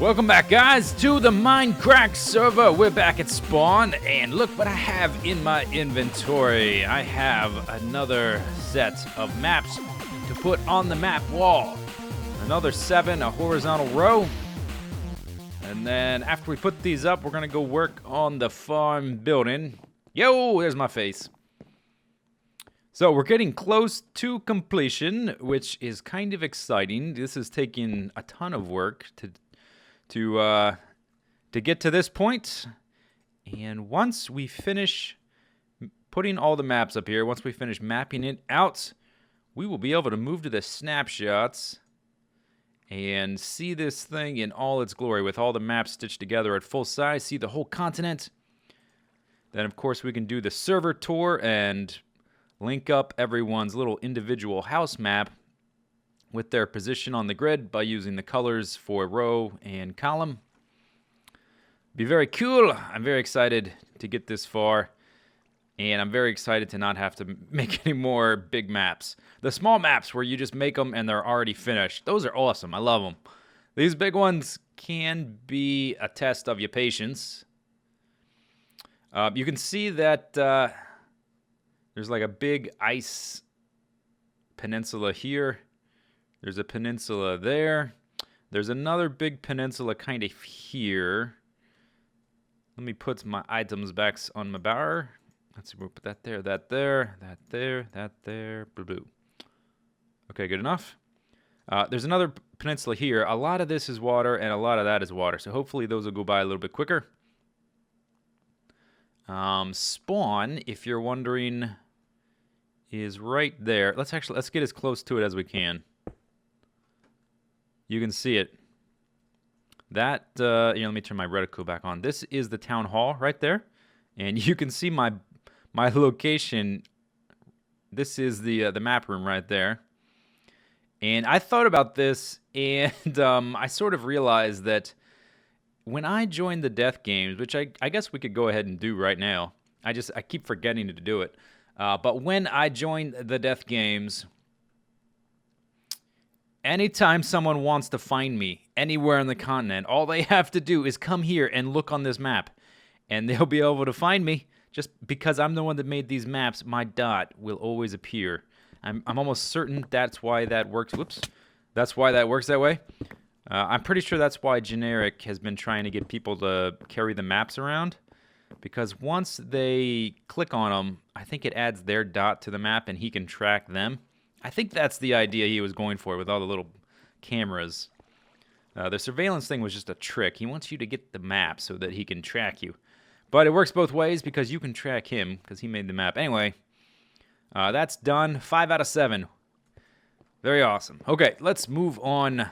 Welcome back, guys, to the Mindcrack server. We're back at spawn, and look what I have in my inventory. I have another set of maps to put on the map wall. Another 7, a horizontal row. And then after we put these up, we're gonna go work on the farm building. Yo, there's my face. So we're getting close to completion, which is kind of exciting. This is taking a ton of work to get to this point. And once we finish putting all the maps up here, once we finish mapping it out, we will be able to move to the snapshots and see this thing in all its glory with all the maps stitched together at full size, see the whole continent. Then, of course, we can do the server tour and link up everyone's little individual house map with their position on the grid by using the colors for row and column. Be very cool. I'm very excited to get this far, and I'm very excited to not have to make any more big maps. The small maps where you just make them and they're already finished, those are awesome. I love them. These big ones can be a test of your patience. You can see that there's like a big ice peninsula here. There's a peninsula there. There's another big peninsula kind of here. Let me put my items back on my bar. Let's see, we'll put that there, that there, that there, that there, blue, blue. Okay, good enough. There's another peninsula here. A lot of this is water, and a lot of that is water. So hopefully those will go by a little bit quicker. Spawn, if you're wondering, is right there. Let's get as close to it as we can. You can see it. That, let me turn my reticle back on. This is the town hall right there. And you can see my location. This is the map room right there. And I thought about this, and I sort of realized that when I joined the death games, which I guess we could go ahead and do right now. I keep forgetting to do it. But when I joined the death games, anytime someone wants to find me anywhere on the continent, all they have to do is come here and look on this map, and they'll be able to find me. Just because I'm the one that made these maps, my dot will always appear. I'm almost certain that's why that works. Whoops. That's why that works that way. I'm pretty sure that's why Generic has been trying to get people to carry the maps around. Because once they click on them, I think it adds their dot to the map and he can track them. I think that's the idea he was going for with all the little cameras. The surveillance thing was just a trick. He wants you to get the map so that he can track you. But it works both ways because you can track him because he made the map. Anyway, that's done. 5 out of 7. Very awesome. Okay, let's move on.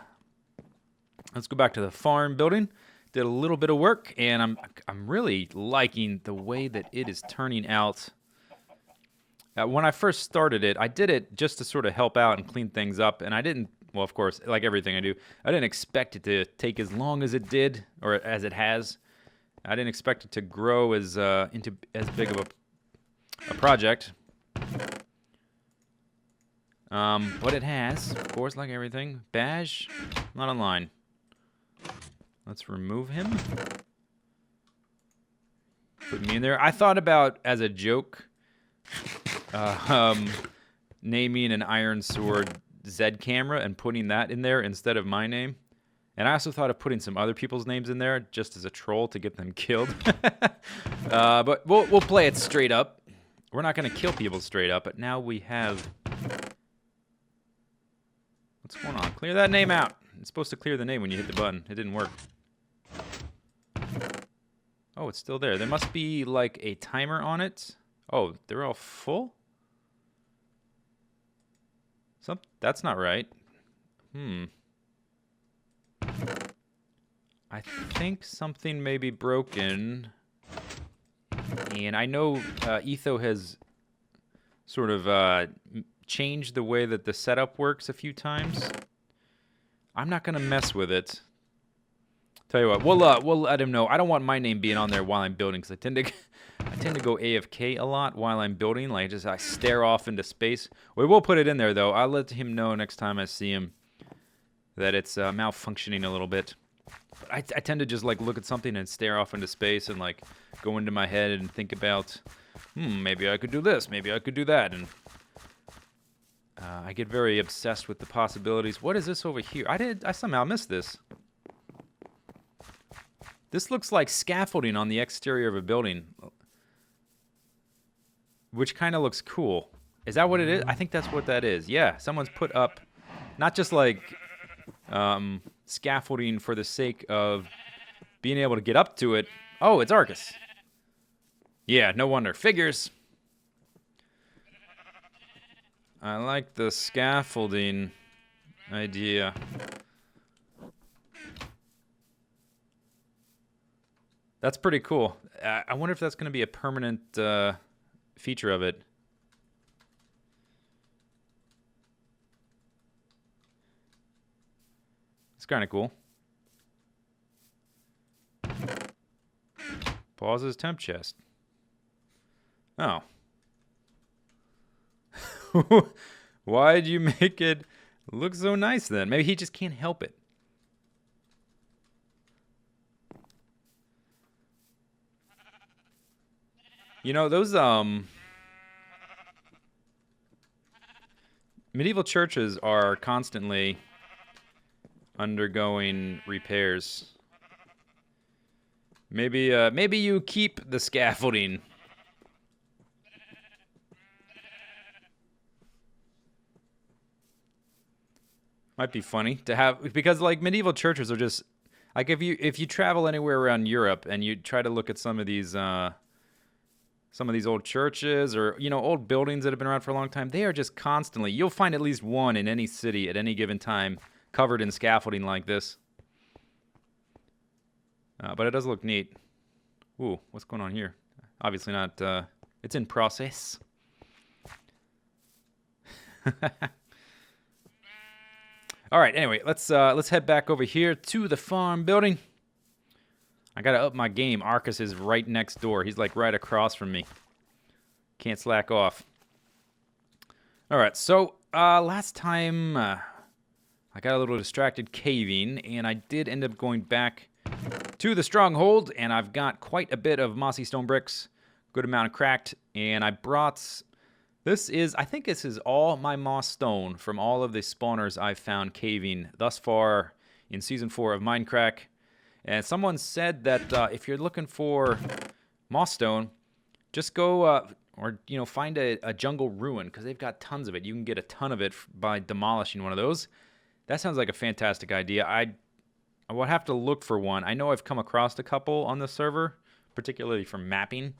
Let's go back to the farm building. Did a little bit of work, and I'm really liking the way that it is turning out. When I first started it, I did it just to sort of help out and clean things up, and I didn't, well, of course, like everything I do, I didn't expect it to take as long as it did, or as it has. I didn't expect it to grow into as big of a project. But it has, of course, like everything. Bash, not online. Let's remove him. Put me in there. I thought about, as a joke, naming an Iron Sword Z camera and putting that in there instead of my name. And I also thought of putting some other people's names in there just as a troll to get them killed. But we'll play it straight up. We're not going to kill people straight up, but now we have... What's going on? Clear that name out. It's supposed to clear the name when you hit the button. It didn't work. Oh, it's still there. There must be like a timer on it. Oh, they're all full? That's not right. I think something may be broken. And I know Etho has sort of changed the way that the setup works a few times. I'm not going to mess with it. Tell you what, we'll let him know. I don't want my name being on there while I'm building, because I tend to go AFK a lot while I'm building. Like, I stare off into space. We will put it in there, though. I'll let him know next time I see him that it's malfunctioning a little bit. But I tend to just like look at something and stare off into space and like go into my head and think about, maybe I could do this, maybe I could do that, and I get very obsessed with the possibilities. What is this over here? I somehow missed this. This looks like scaffolding on the exterior of a building, which kind of looks cool. Is that what it is? I think that's what that is. Yeah, someone's put up not just like scaffolding for the sake of being able to get up to it. Oh, it's Arcus. Yeah, no wonder. Figures. I like the scaffolding idea. That's pretty cool. I wonder if that's going to be a permanent feature of it. It's kind of cool. Pauses temp chest. Oh. Why'd you make it look so nice then? Maybe he just can't help it. You know, those medieval churches are constantly undergoing repairs. Maybe you keep the scaffolding. Might be funny to have, because like medieval churches are just like if you travel anywhere around Europe and you try to look at some of these old churches or old buildings that have been around for a long time, they are just constantly, you'll find at least one in any city at any given time covered in scaffolding like this. But it does look neat. Ooh, what's going on here? Obviously not. It's in process. All right. Anyway, let's head back over here to the farm building. I gotta up my game. Arcus is right next door. He's like right across from me. Can't slack off. All right. So last time I got a little distracted caving, and I did end up going back to the stronghold, and I've got quite a bit of mossy stone bricks, good amount of cracked, and I brought, I think this is all my moss stone from all of the spawners I've found caving thus far in Season 4 of Mindcrack. And someone said that if you're looking for moss stone, just go find a jungle ruin, because they've got tons of it. You can get a ton of it by demolishing one of those. That sounds like a fantastic idea. I would have to look for one. I know I've come across a couple on the server, particularly for mapping.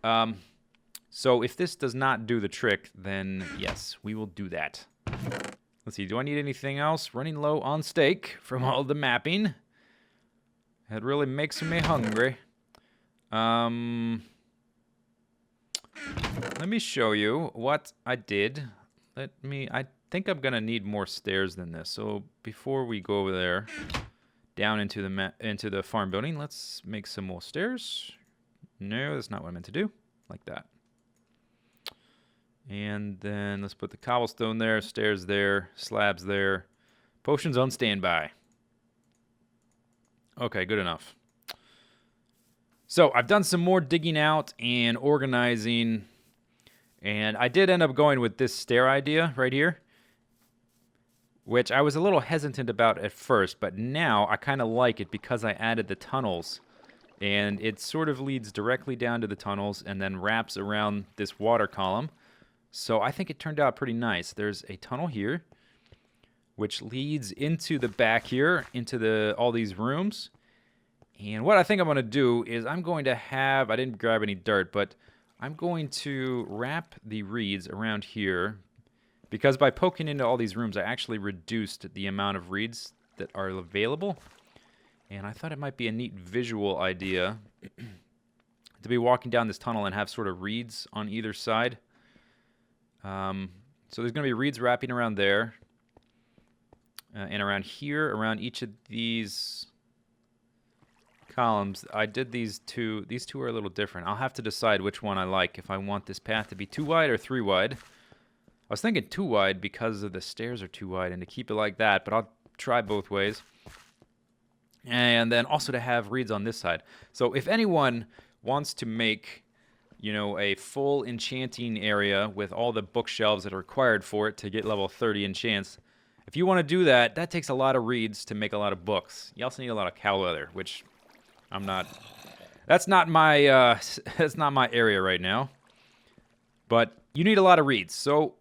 So if this does not do the trick, then yes, we will do that. Let's see, do I need anything else? Running low on steak from all the mapping. It really makes me hungry. Let me show you what I did. I think I'm gonna need more stairs than this. So before we go over there, down into the farm building, let's make some more stairs. No, that's not what I meant to do. Like that. And then let's put the cobblestone there, stairs there, slabs there, potions on standby. Okay, good enough. So I've done some more digging out and organizing, and I did end up going with this stair idea right here, which I was a little hesitant about at first, but now I kind of like it because I added the tunnels, and it sort of leads directly down to the tunnels and then wraps around this water column. So I think it turned out pretty nice. There's a tunnel here, which leads into the back here, into all these rooms. And what I think I'm going to do is I'm going to have, I didn't grab any dirt, but I'm going to wrap the reeds around here, because by poking into all these rooms, I actually reduced the amount of reeds that are available. And I thought it might be a neat visual idea to be walking down this tunnel and have sort of reeds on either side. So there's going to be reeds wrapping around there. And around here, around each of these columns, I did these two. These two are a little different. I'll have to decide which one I like, if I want this path to be 2 wide or 3 wide. I was thinking 2 wide because of the stairs are too wide and to keep it like that, but I'll try both ways. And then also to have reeds on this side. So if anyone wants to make, you know, a full enchanting area with all the bookshelves that are required for it to get level 30 enchants, if you want to do that, that takes a lot of reeds to make a lot of books. You also need a lot of cow leather, which I'm not... That's not my that's not my area right now. But you need a lot of reeds. So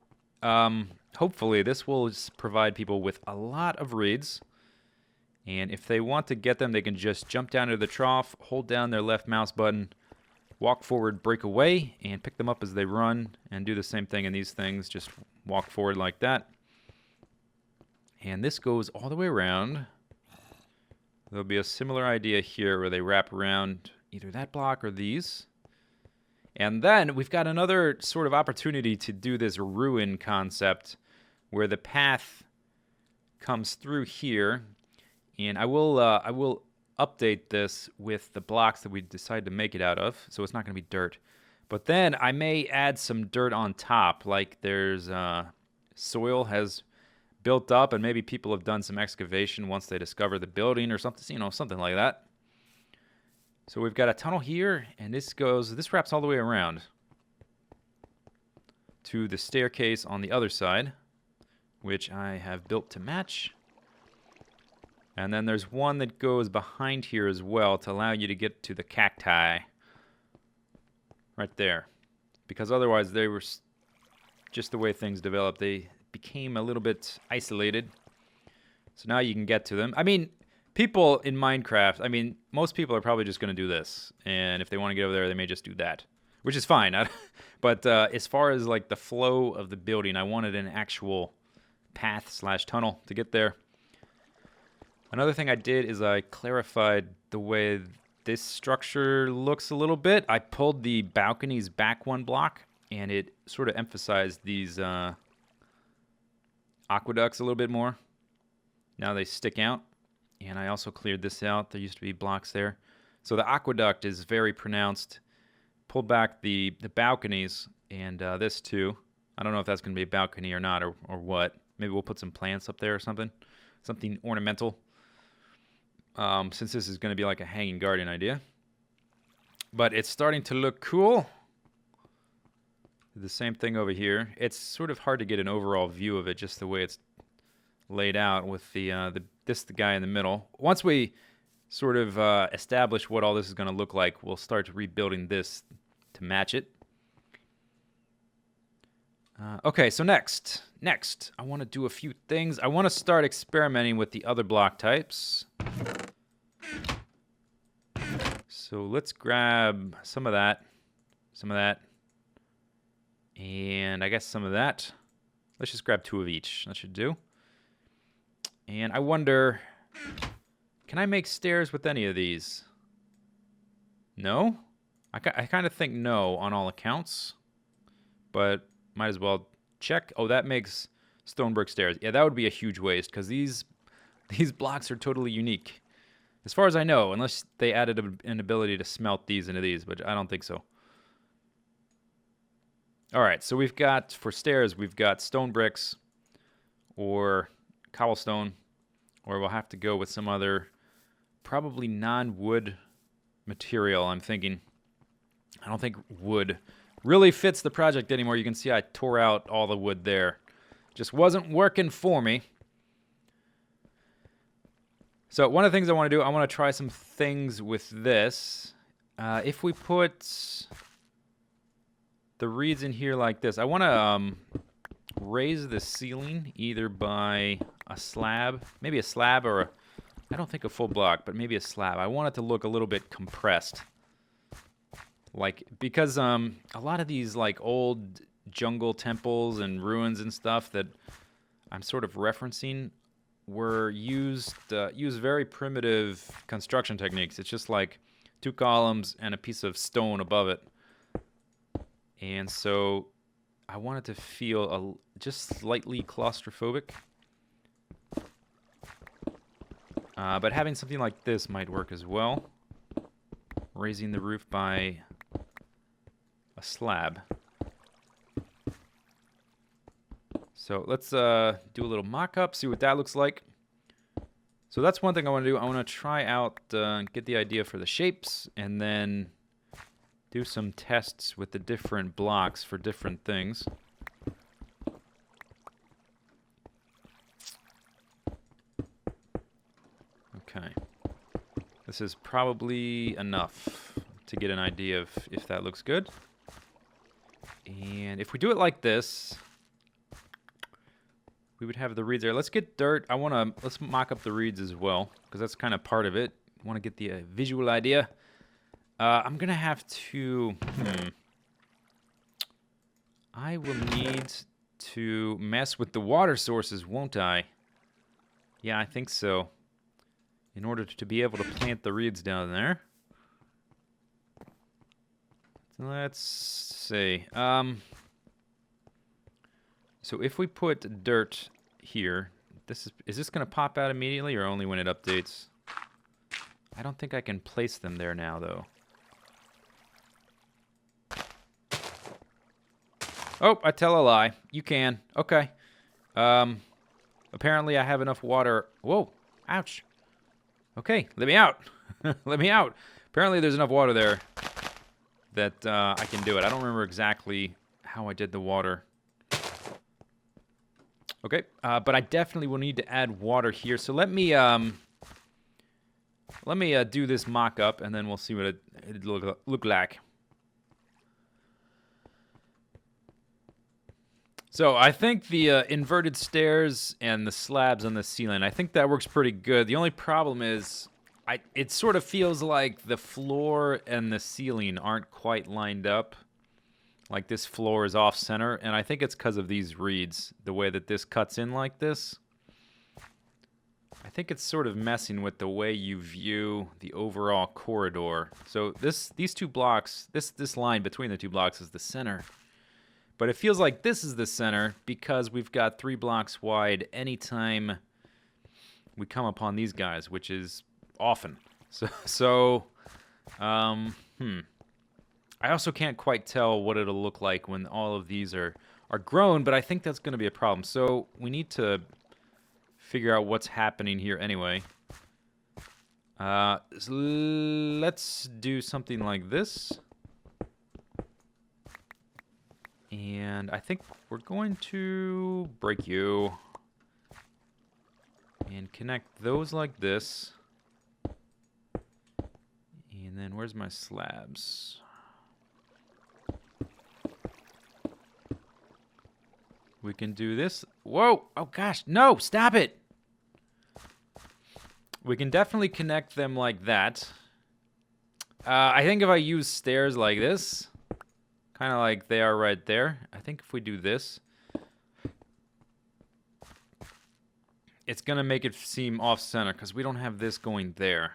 hopefully this will provide people with a lot of reeds. And if they want to get them, they can just jump down to the trough, hold down their left mouse button, walk forward, break away, and pick them up as they run, and do the same thing in these things. Just walk forward like that. And this goes all the way around. There'll be a similar idea here where they wrap around either that block or these. And then we've got another sort of opportunity to do this ruin concept where the path comes through here. And I will update this with the blocks that we decide to make it out of, so it's not going to be dirt. But then I may add some dirt on top, like there's soil has built up, and maybe people have done some excavation once they discover the building or something, you know, something like that. So we've got a tunnel here, and this wraps all the way around to the staircase on the other side, which I have built to match. And then there's one that goes behind here as well to allow you to get to the cacti. Right there. Because otherwise they were just the way things developed. They became a little bit isolated. So now you can get to them. I mean, people in Minecraft, I mean, most people are probably just going to do this. And if they want to get over there, they may just do that. Which is fine. But as far as like the flow of the building, I wanted an actual path/tunnel to get there. Another thing I did is I clarified the way this structure looks a little bit. I pulled the balconies back one block, and it sort of emphasized these aqueducts a little bit more. Now they stick out, and I also cleared this out. There used to be blocks there. So the aqueduct is very pronounced. Pulled back the balconies, and this too. I don't know if that's going to be a balcony or not, or what. Maybe we'll put some plants up there or something. Something ornamental. Since this is going to be like a hanging garden idea. But it's starting to look cool. The same thing over here. It's sort of hard to get an overall view of it just the way it's laid out with the guy in the middle. Once we sort of establish what all this is going to look like, we'll start rebuilding this to match it. Okay, so next, I want to do a few things. I want to start experimenting with the other block types. So let's grab some of that, and I guess some of that. Let's just grab 2 of each. That should do. And I wonder, can I make stairs with any of these? No? I kind of think no on all accounts, but might as well check. Oh, that makes stone brick stairs. Yeah, that would be a huge waste because these blocks are totally unique. As far as I know, unless they added an ability to smelt these into these, but I don't think so. All right, so we've got, for stairs, we've got stone bricks or cobblestone, or we'll have to go with some other probably non-wood material, I'm thinking. I don't think wood really fits the project anymore. You can see I tore out all the wood there. Just wasn't working for me. So one of the things I want to do, I want to try some things with this. If we put the reeds in here like this, I want to raise the ceiling either by a slab, maybe a slab or I don't think a full block, but maybe a slab. I want it to look a little bit compressed. Like, because a lot of these like old jungle temples and ruins and stuff that I'm sort of referencing were used very primitive construction techniques. It's just like 2 columns and a piece of stone above it. And so I wanted to feel just slightly claustrophobic. But having something like this might work as well. Raising the roof by a slab. So let's do a little mock-up, see what that looks like. So that's one thing I want to do. I want to try out, get the idea for the shapes, and then do some tests with the different blocks for different things. Okay. This is probably enough to get an idea of if that looks good. And if we do it like this, we would have the reeds there. Let's get dirt. Let's mock up the reeds as well, because that's kind of part of it. I want to get the visual idea. I'm going to have to... I will need to mess with the water sources, won't I? Yeah, I think so. In order to be able to plant the reeds down there. Let's see. So if we put dirt here, is this going to pop out immediately or only when it updates? I don't think I can place them there now, though. Oh, I tell a lie. You can. Okay. Apparently I have enough water. Whoa. Ouch. Okay, let me out. Let me out. Apparently there's enough water there that I can do it. I don't remember exactly how I did the water. Okay, but I definitely will need to add water here. So let me do this mock-up, and then we'll see what it look like. So I think the inverted stairs and the slabs on the ceiling, I think that works pretty good. The only problem is it sort of feels like the floor and the ceiling aren't quite lined up. Like this floor is off center, and I think it's because of these reeds, the way that this cuts in like this. I think it's sort of messing with the way you view the overall corridor. So these two blocks, this line between the two blocks is the center. But it feels like this is the center because we've got 3 blocks wide anytime we come upon these guys, which is often. I also can't quite tell what it'll look like when all of these are grown, but I think that's going to be a problem. So we need to figure out what's happening here anyway. So let's do something like this. And I think we're going to break you and connect those like this. And then where's my slabs? We can do this. Whoa! Oh gosh, no! Stop it! We can definitely connect them like that. I think if I use stairs like this, kind of like they are right there. I think if we do this, it's going to make it seem off-center because we don't have this going there.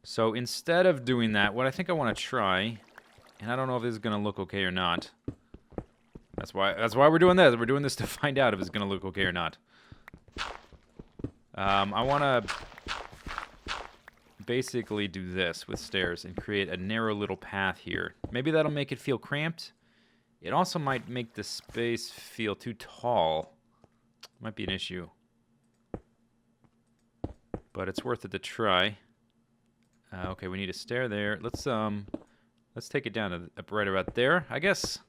So instead of doing that, what I think I want to try, and I don't know if this is going to look okay or not. That's why we're doing this. We're doing this to find out if it's going to look okay or not. I want to basically do this with stairs and create a narrow little path here. Maybe that'll make it feel cramped. It also might make the space feel too tall. Might be an issue. But it's worth it to try. Okay, we need a stair there. Let's take it down to right about there, I guess.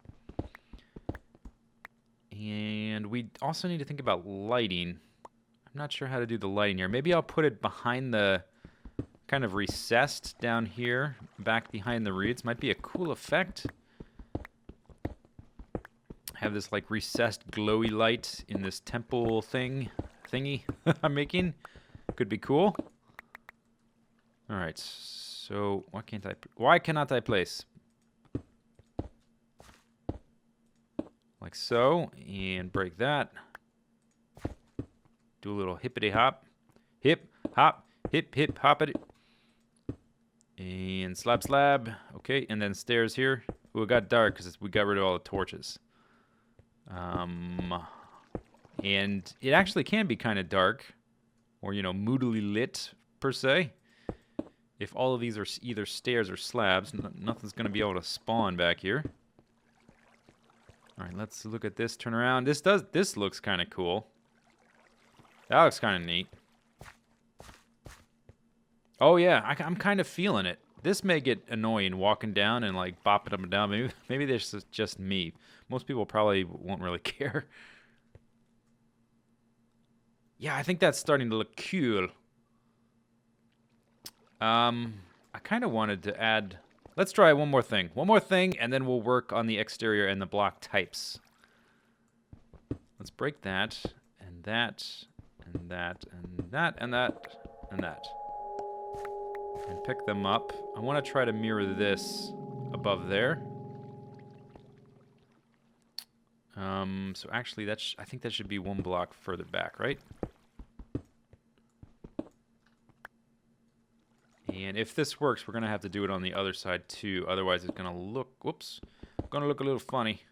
And we also need to think about lighting. I'm not sure how to do the lighting here. Maybe I'll put it behind the kind of recessed down here, back behind the reeds. Might be a cool effect. Have this like recessed glowy light in this temple thingy I'm making. Could be cool. All right. So why cannot I place? Like so, and break that. Do a little hippity hop. Hip, hop, hip, hip, hoppity. And slab. Okay, and then stairs here. Ooh, it got dark because we got rid of all the torches. And it actually can be kind of dark. Or, you know, moodily lit, per se. If all of these are either stairs or slabs, nothing's going to be able to spawn back here. All right, let's look at this. Turn around. This looks kind of cool. That looks kind of neat. Oh, yeah, I'm kind of feeling it. This may get annoying walking down and, like, bopping up and down. Maybe this is just me. Most people probably won't really care. Yeah, I think that's starting to look cool. I kind of wanted to add... Let's try one more thing. One more thing, and then we'll work on the exterior and the block types. Let's break that, and that, and that, and that, and that, and that. And pick them up. I want to try to mirror this above there. So actually, I think that should be one block further back, right? And if this works, we're going to have to do it on the other side too. Otherwise, it's going to look, whoops, going to look a little funny.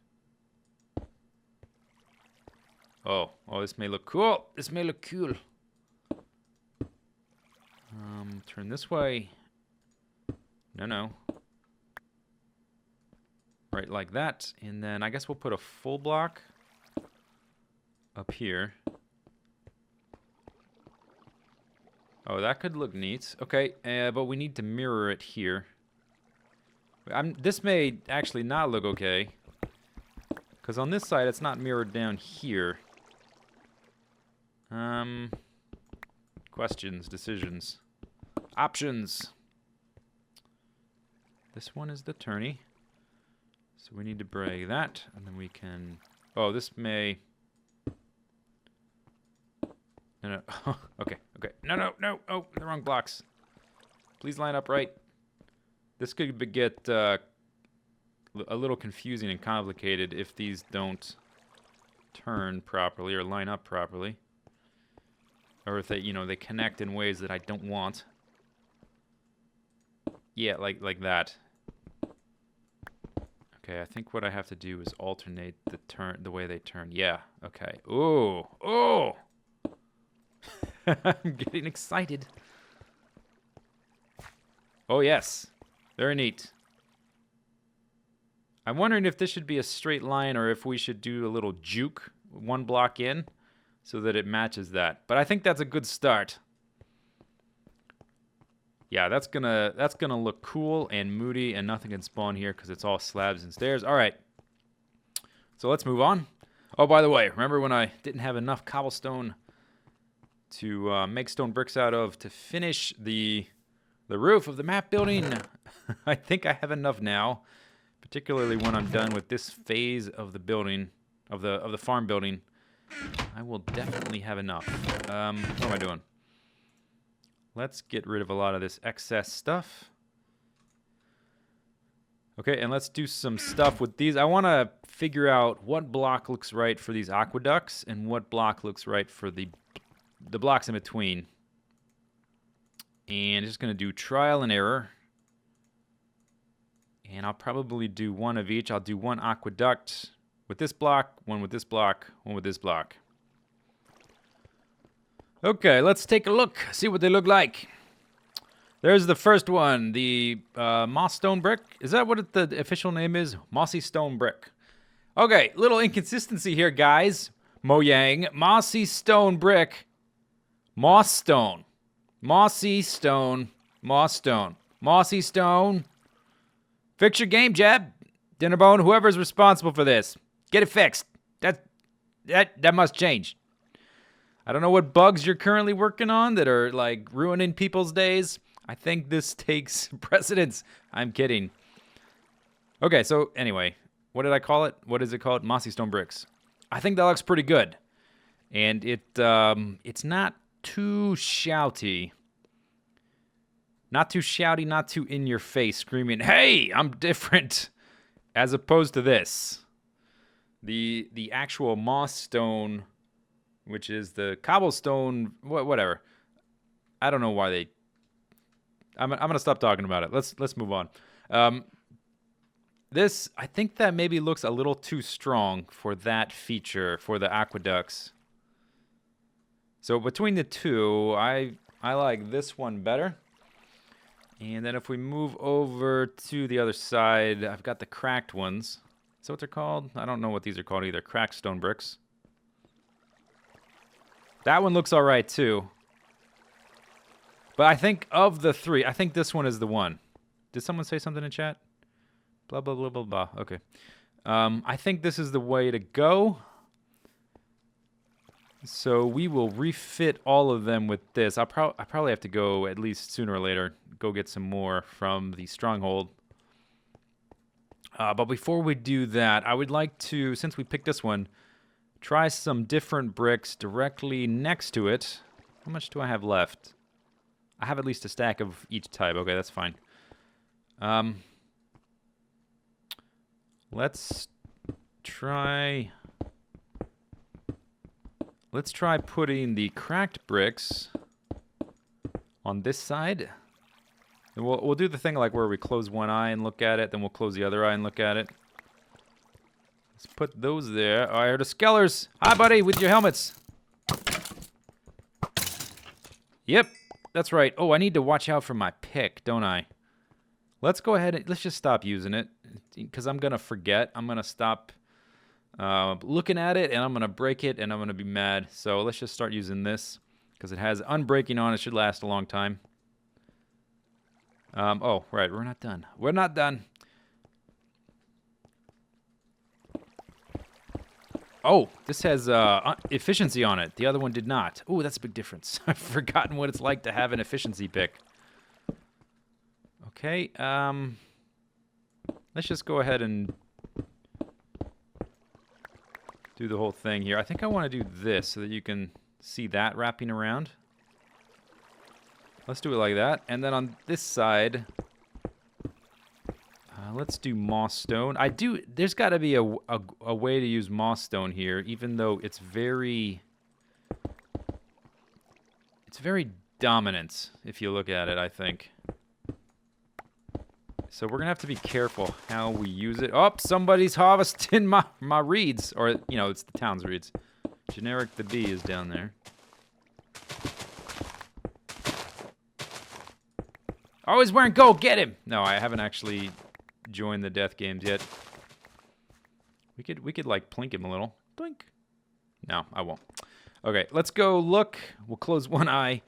Oh, this may look cool. This may look cool. Turn this way. No. Right like that. And then I guess we'll put a full block up here. Oh, that could look neat. Okay, but we need to mirror it here. This may actually not look okay. Because on this side, it's not mirrored down here. Questions, decisions, options. This one is the turny. So we need to break that, and then we can... Oh, this may... No. Okay. No. Oh, the wrong blocks. Please line up right. This could get a little confusing and complicated if these don't turn properly or line up properly. Or if they, they connect in ways that I don't want. Yeah, like that. Okay, I think what I have to do is alternate the way they turn. Yeah, okay. Oh! I'm getting excited. Oh, yes. Very neat. I'm wondering if this should be a straight line or if we should do a little juke one block in so that it matches that. But I think that's a good start. Yeah, that's gonna look cool and moody, and nothing can spawn here because it's all slabs and stairs. All right. So let's move on. Oh, by the way, remember when I didn't have enough cobblestone to make stone bricks out of to finish the roof of the map building? I think I have enough now, particularly when I'm done with this phase of the building, of the farm building. I will definitely have enough. What am I doing? Let's get rid of a lot of this excess stuff. Okay, and let's do some stuff with these. I want to figure out what block looks right for these aqueducts and what block looks right for the blocks in between. And just going to do trial and error. And I'll probably do one of each. I'll do one aqueduct with this block, one with this block, one with this block. Okay, let's take a look, see what they look like. There's the first one, the moss stone brick. Is that what the official name is? Mossy stone brick. Okay, little inconsistency here, guys. Mojang, mossy stone brick, moss stone. Mossy stone, moss stone. Mossy stone. Fix your game, Jeb. Dinnerbone, whoever's responsible for this. Get it fixed. That must change. I don't know what bugs you're currently working on that are, like, ruining people's days. I think this takes precedence. I'm kidding. Okay, so anyway, what did I call it? What is it called? Mossy stone bricks. I think that looks pretty good. And it's not too shouty. Not too shouty, not too in your face, screaming, "Hey, I'm different!" As opposed to this. The actual moss stone, which is the cobblestone, whatever. I don't know why they... I'm gonna stop talking about it. Let's move on. This, I think that maybe looks a little too strong for that feature, for the aqueducts. So between the two, I like this one better. And then if we move over to the other side, I've got the cracked ones. Is that what they're called? I don't know what these are called either. Cracked stone bricks. That one looks all right too. But I think of the three, I think this one is the one. Did someone say something in chat? Blah, blah, blah, blah, blah. Okay. I think this is the way to go. So we will refit all of them with this. I probably have to go at least sooner or later, go get some more from the stronghold. But before we do that, I would like to, since we picked this one, try some different bricks directly next to it. How much do I have left? I have at least a stack of each type. Okay, that's fine. Let's try putting the cracked bricks on this side. And we'll do the thing like where we close one eye and look at it, then we'll close the other eye and look at it. Let's put those there. Oh, I heard the Skellers. Hi, buddy, with your helmets. Yep, that's right. Oh, I need to watch out for my pick, don't I? Let's go ahead and let's just stop using it, because I'm going to forget. I'm going to stop looking at it, and I'm going to break it, and I'm going to be mad. So let's just start using this, because it has unbreaking on. It should last a long time. Oh, right, we're not done. We're not done. Oh, this has efficiency on it. The other one did not. Oh, that's a big difference. I've forgotten what it's like to have an efficiency pick. Okay, let's just go ahead and do the whole thing here. I think I want to do this so that you can see that wrapping around. Let's do it like that. And then on this side, let's do moss stone. There's got to be a way to use moss stone here, even though it's very dominant if you look at it, I think. So we're going to have to be careful how we use it. Oh, somebody's harvesting my reeds. Or, you know, it's the town's reeds. Generic the bee is down there. Oh, he's wearing gold. Get him. No, I haven't actually joined the death games yet. We could like plink him a little. Blink. No, I won't. Okay, let's go look. We'll close one eye.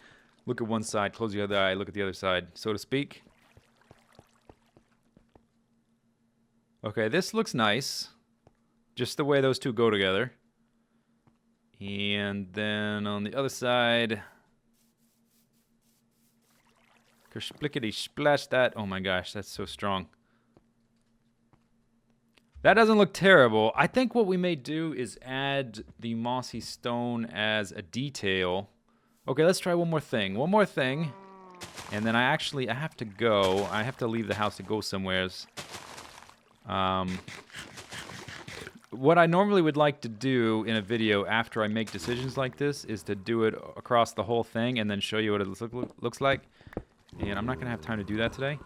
Look at one side. Close the other eye. Look at the other side, so to speak. Okay, this looks nice. Just the way those two go together. And then on the other side... Kersplickety splash that. Oh my gosh, that's so strong. That doesn't look terrible. I think what we may do is add the mossy stone as a detail. Okay, let's try one more thing. One more thing. And then I have to go. I have to leave the house to go somewheres. What I normally would like to do in a video after I make decisions like this is to do it across the whole thing and then show you what it looks like. And I'm not going to have time to do that today.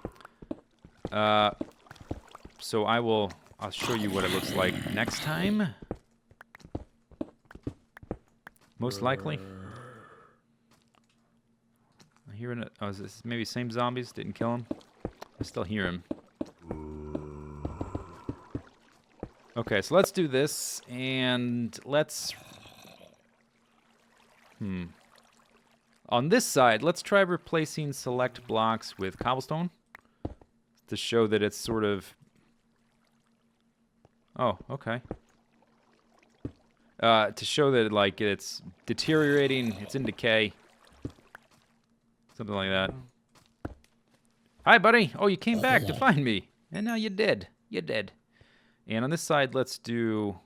So I'll show you what it looks like next time. Most likely. I hear it. Oh, is this maybe same zombies? Didn't kill him? I still hear him. Okay, so let's do this, and let's... On this side, let's try replacing select blocks with cobblestone to show that it's sort of... Oh, okay. To show that, like, it's deteriorating, it's in decay. Something like that. Hi, buddy! Oh, you came back to find me. And now you're dead. You're dead. And on this side, let's do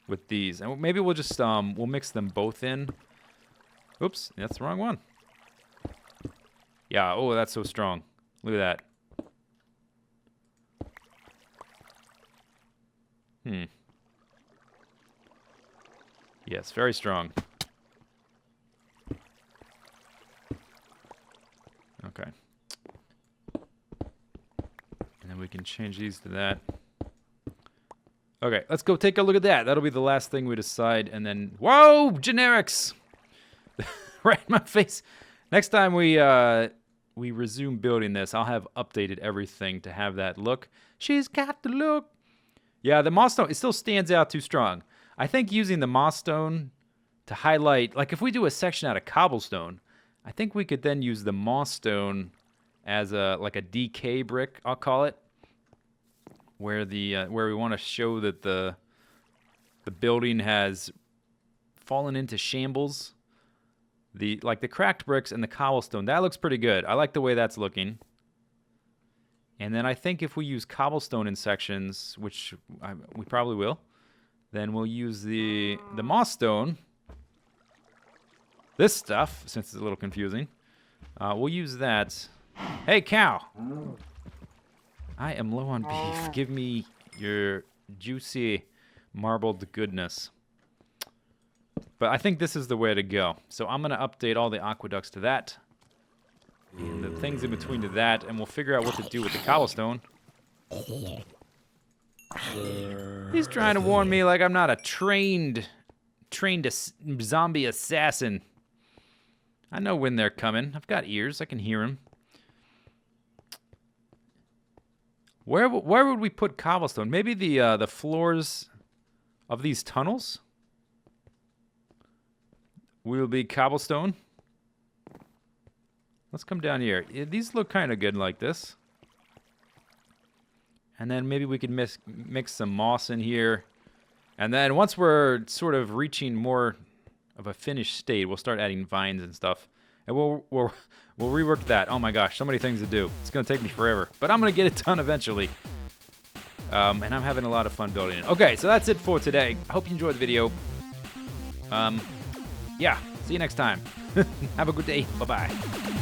with these. And maybe we'll just, we'll mix them both in. Oops, that's the wrong one. Yeah, oh, that's so strong. Look at that. Yes, very strong. Okay. And then we can change these to that. Okay, let's go take a look at that. That'll be the last thing we decide, and then... Whoa! Generics! Right in my face. Next time we resume building this, I'll have updated everything to have that look. She's got the look. Yeah, the moss stone, it still stands out too strong. I think using the moss stone to highlight... Like, if we do a section out of cobblestone, I think we could then use the moss stone as like a decay brick, I'll call it, where we want to show that the building has fallen into shambles. Like the cracked bricks and the cobblestone, that looks pretty good. I like the way that's looking. And then I think if we use cobblestone in sections, which we probably will, then we'll use the moss stone. This stuff, since it's a little confusing, we'll use that. Hey, cow! I am low on beef. Give me your juicy marbled goodness. But I think this is the way to go. So I'm going to update all the aqueducts to that. And the things in between to that. And we'll figure out what to do with the cobblestone. He's trying to warn me like I'm not a trained zombie assassin. I know when they're coming. I've got ears. I can hear them. Where would we put cobblestone? Maybe the floors of these tunnels will be cobblestone. Let's come down here. These look kind of good like this. And then maybe we could mix some moss in here. And then once we're sort of reaching more of a finished state, we'll start adding vines and stuff. And we'll rework that. Oh my gosh, so many things to do. It's going to take me forever. But I'm going to get it done eventually. And I'm having a lot of fun building it. Okay, so that's it for today. I hope you enjoyed the video. Yeah, see you next time. Have a good day. Bye-bye.